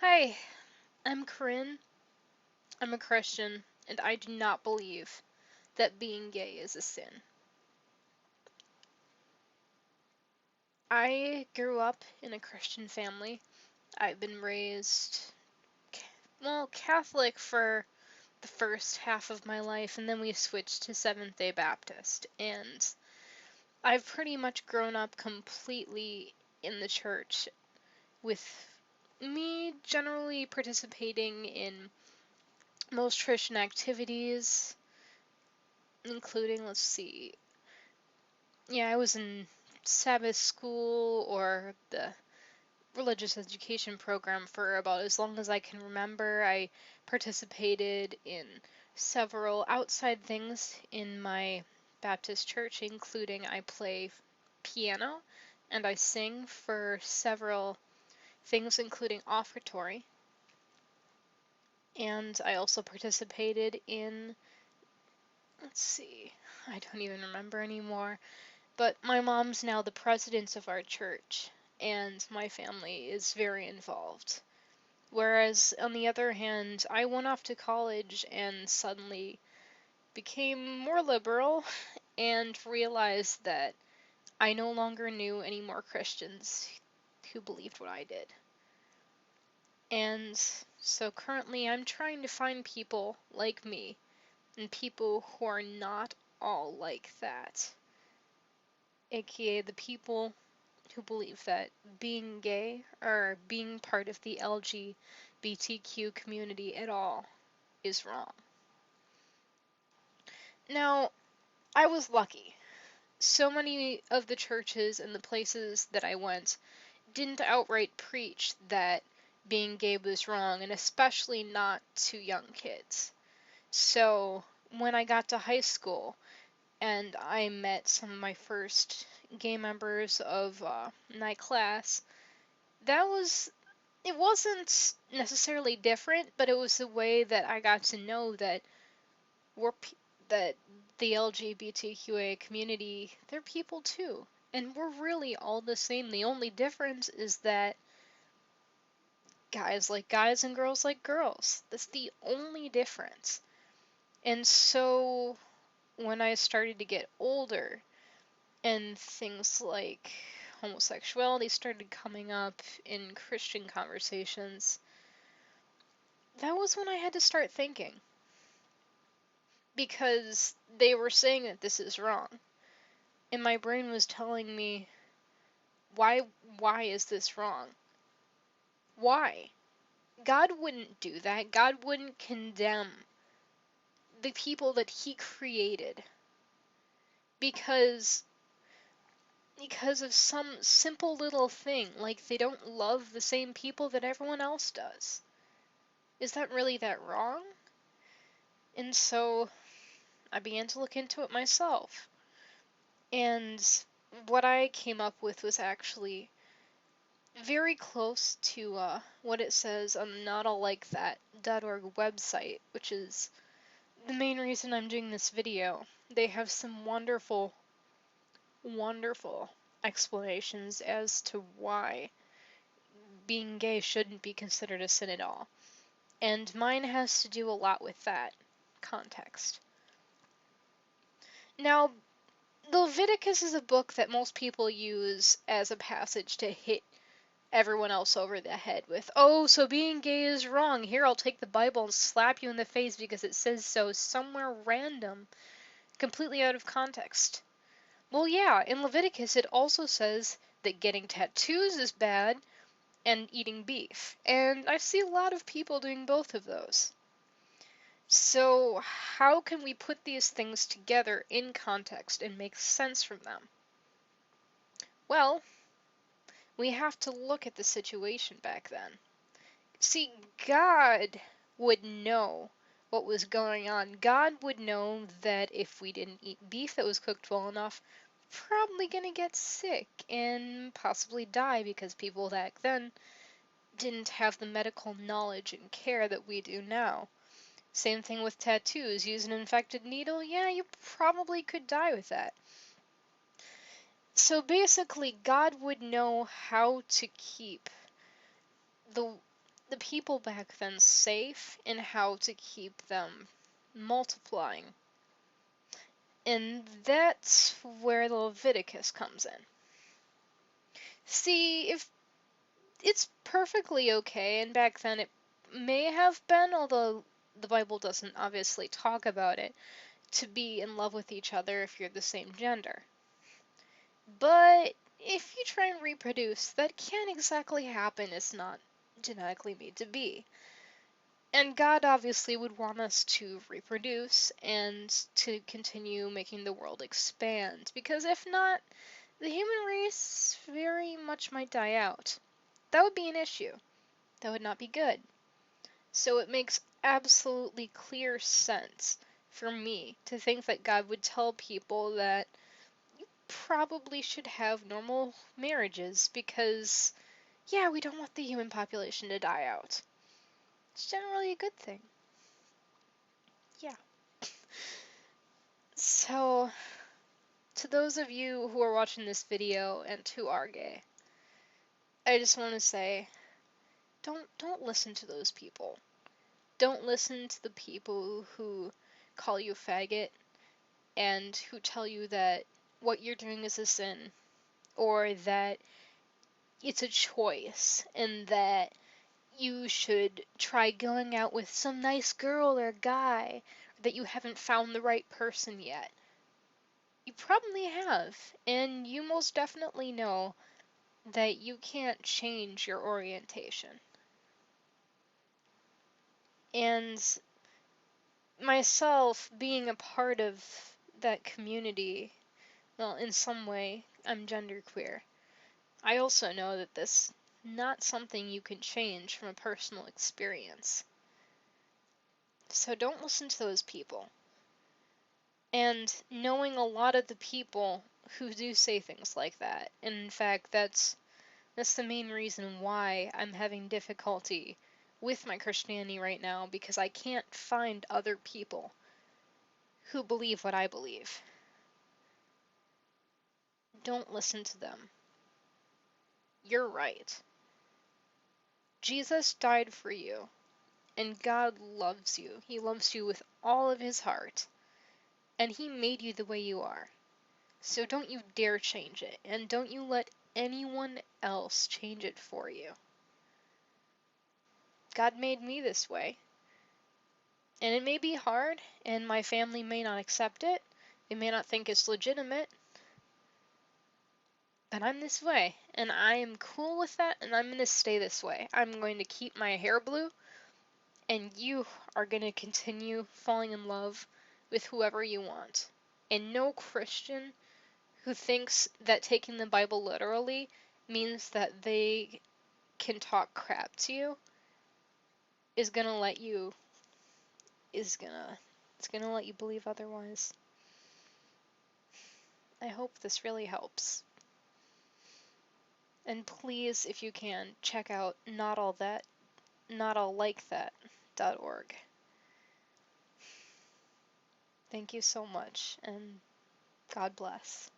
Hi, I'm Corinne. I'm a Christian, and I do not believe that being gay is a sin. I grew up in a Christian family. I've been raised, Catholic for the first half of my life, and then we switched to Seventh-day Baptist. And I've pretty much grown up completely in the church, with me generally participating in most Christian activities, including, let's see, yeah, I was in Sabbath school or the religious education program for about as long as I can remember. I participated in several outside things in my Baptist church, including I play piano and I sing for several things, including offertory. And I also participated in, let's see, I don't even remember anymore. But my mom's now the president of our church, and my family is very involved. Whereas, on the other hand, I went off to college and suddenly became more liberal and realized that I no longer knew any more Christians who believed what I did. And so currently I'm trying to find people like me and people who are not all like that, aka the people who believe that being gay or being part of the LGBTQ community at all is wrong. Now, I was lucky. So many of the churches and the places that I went didn't outright preach that being gay was wrong, and especially not to young kids. So, when I got to high school and I met some of my first gay members of my class, that was it wasn't necessarily different, but it was the way that I got to know that we're that the LGBTQA community, they're people too, and we're really all the same. The only difference is that guys like guys and girls like girls. That's the only difference. And so when I started to get older and things like homosexuality started coming up in Christian conversations, that was when I had to start thinking, because they were saying that this is wrong. And my brain was telling me, why is this wrong? Why? God wouldn't do that. God wouldn't condemn the people that he created because of some simple little thing, like they don't love the same people that everyone else does. Is that really that wrong? And so I began to look into it myself. And what I came up with was actually very close to what it says on the notallikethat.org website, which is the main reason I'm doing this video. They have some wonderful, wonderful explanations as to why being gay shouldn't be considered a sin at all. And mine has to do a lot with that context. Now, Leviticus is a book that most people use as a passage to hit everyone else over the head with, oh, so being gay is wrong. Here, I'll take the Bible and slap you in the face because it says so somewhere random, completely out of context. Well, yeah, in Leviticus it also says that getting tattoos is bad and eating beef. And I see a lot of people doing both of those. So, how can we put these things together in context and make sense from them? Well, we have to look at the situation back then. See, God would know what was going on. God would know that if we didn't eat beef that was cooked well enough, probably gonna get sick and possibly die, because people back then didn't have the medical knowledge and care that we do now. Same thing with tattoos. Use an infected needle, yeah, you probably could die with that. So basically, God would know how to keep the the people back then safe and how to keep them multiplying. And that's where the Leviticus comes in. See, if it's perfectly okay, and back then it may have been, although the Bible doesn't obviously talk about it, to be in love with each other if you're the same gender. But if you try and reproduce, that can't exactly happen. It's not genetically made to be. And God obviously would want us to reproduce and to continue making the world expand, because if not, the human race very much might die out. That would be an issue. That would not be good. So it makes absolutely clear sense for me to think that God would tell people that you probably should have normal marriages because, yeah, we don't want the human population to die out. It's generally a good thing. Yeah. So, to those of you who are watching this video and who are gay, I just want to say, don't listen to those people. Don't listen to the people who call you faggot and who tell you that what you're doing is a sin, or that it's a choice, and that you should try going out with some nice girl or guy, or that you haven't found the right person yet. You probably have, and you most definitely know that you can't change your orientation. And myself being a part of that community, well, in some way, I'm genderqueer. I also know that this is not something you can change from a personal experience. So don't listen to those people. And knowing a lot of the people who do say things like that, and in fact, that's the main reason why I'm having difficulty with my Christianity right now, because I can't find other people who believe what I believe. Don't listen to them. You're right. Jesus died for you, and God loves you. He loves you with all of his heart, and he made you the way you are. So don't you dare change it, and don't you let anyone else change it for you. God made me this way, and it may be hard, and my family may not accept it. They may not think it's legitimate, but I'm this way, and I am cool with that, and I'm going to stay this way. I'm going to keep my hair blue, and you are going to continue falling in love with whoever you want. And no Christian who thinks that taking the Bible literally means that they can talk crap to you is going to let you it's going to let you believe otherwise. I hope this really helps. And please, if you can, check out notalllikethat.org. Thank you so much, and God bless.